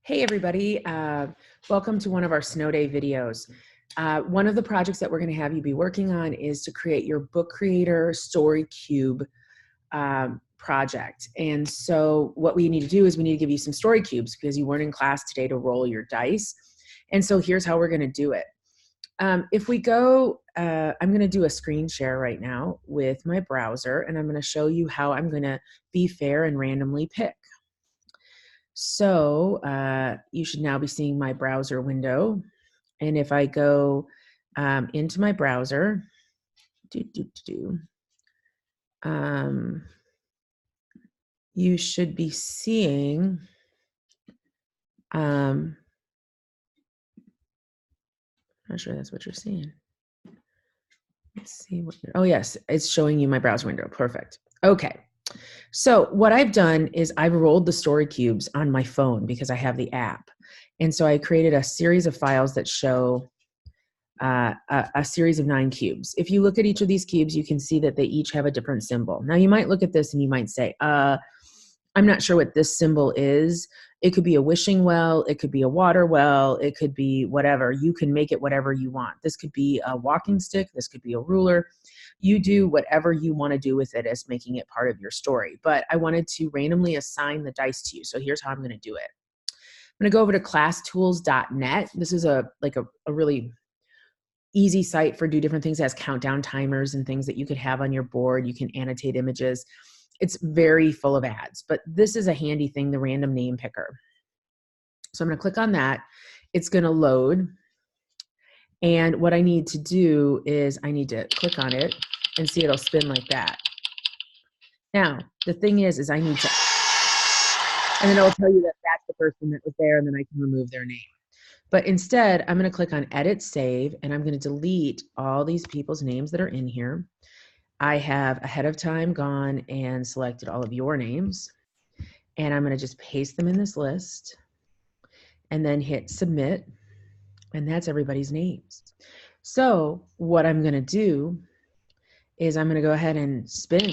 Hey everybody, welcome to one of our snow day videos. One of the projects that we're going to have you be working on is to create your book creator story cube project. And so what we need to do is we need to give you some story cubes because you weren't in class today to roll your dice. And so here's how we're going to do it. If we go, I'm going to do a screen share right now with my browser, and I'm going to show you how I'm going to be fair and randomly pick. So you should now be seeing my browser window. And if I go into my browser, you should be seeing I'm not sure that's what you're seeing. Let's see what, oh yes, it's showing you my browser window. Perfect. Okay. So what I've done is I've rolled the story cubes on my phone because I have the app. And so I created a series of files that show a series of 9 cubes. If you look at each of these cubes, you can see that they each have a different symbol. Now you might look at this and you might say, I'm not sure what this symbol is. It could be a wishing well, it could be a water well, it could be whatever. You can make it whatever you want. This could be a walking stick, this could be a ruler. You do whatever you want to do with it as making it part of your story. But I wanted to randomly assign the dice to you. So here's how I'm going to do it. I'm going to go over to classtools.net. This is a really easy site for do different things. It has countdown timers and things that you could have on your board. You can annotate images. It's very full of ads, but this is a handy thing, the random name picker. So I'm going to click on that. It's going to load. And what I need to do is I need to click on it and see it'll spin like that. Now, the thing is I need to, and then it'll tell you that that's the person that was there, and then I can remove their name. But instead, I'm going to click on Edit Save, and I'm going to delete all these people's names that are in here. I have ahead of time gone and selected all of your names, and I'm going to just paste them in this list and then hit Submit, and that's everybody's names. So what I'm going to do is I'm going to go ahead and spin.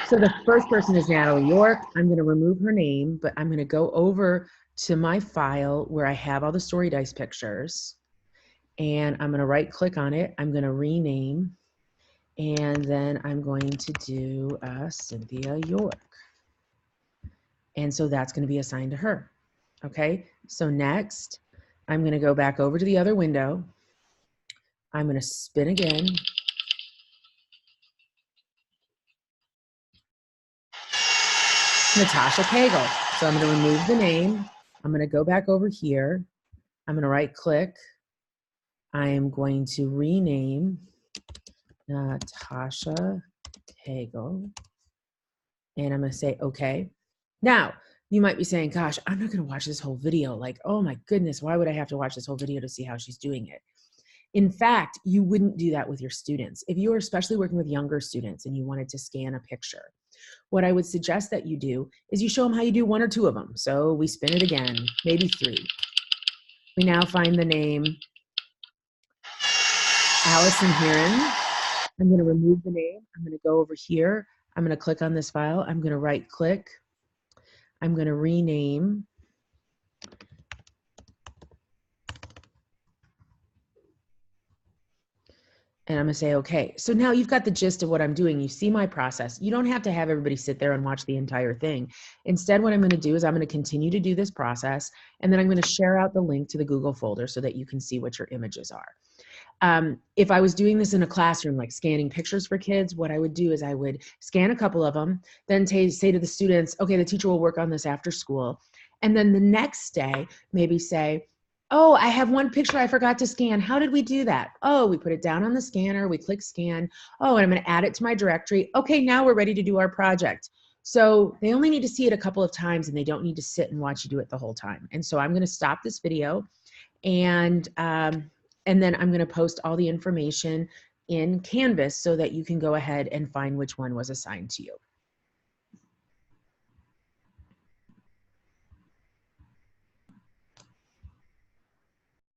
So the first person is Natalie York. I'm going to remove her name, but I'm going to go over to my file where I have all the story dice pictures, and I'm going to right click on it. I'm going to rename, and then I'm going to do Cynthia York. And so that's going to be assigned to her. Okay, so next, I'm going to go back over to the other window. I'm going to spin again. Natasha Cagle. So I'm going to remove the name. I'm going to go back over here. I'm going to right click. I am going to rename Natasha Cagle. And I'm going to say, okay. Now, you might be saying, gosh, I'm not going to watch this whole video. Like, oh my goodness, why would I have to watch this whole video to see how she's doing it? In fact, you wouldn't do that with your students. If you are especially working with younger students and you wanted to scan a picture, what I would suggest that you do is you show them how you do 1 or 2 of them. So we spin it again, maybe 3. We now find the name Allison Heron. I'm going to remove the name. I'm going to go over here. I'm going to click on this file. I'm going to right click. I'm going to rename. And I'm going to say, okay. So now you've got the gist of what I'm doing. You see my process. You don't have to have everybody sit there and watch the entire thing. Instead, what I'm going to do is I'm going to continue to do this process, and then I'm going to share out the link to the Google folder so that you can see what your images are. If I was doing this in a classroom, like scanning pictures for kids, what I would do is I would scan a couple of them, then say to the students, okay, the teacher will work on this after school. And then the next day, maybe say, oh, I have one picture I forgot to scan. How did we do that? Oh, we put it down on the scanner. We click scan. Oh, and I'm going to add it to my directory. Okay, now we're ready to do our project. So they only need to see it a couple of times, and they don't need to sit and watch you do it the whole time. And so I'm going to stop this video, and then I'm going to post all the information in Canvas so that you can go ahead and find which one was assigned to you.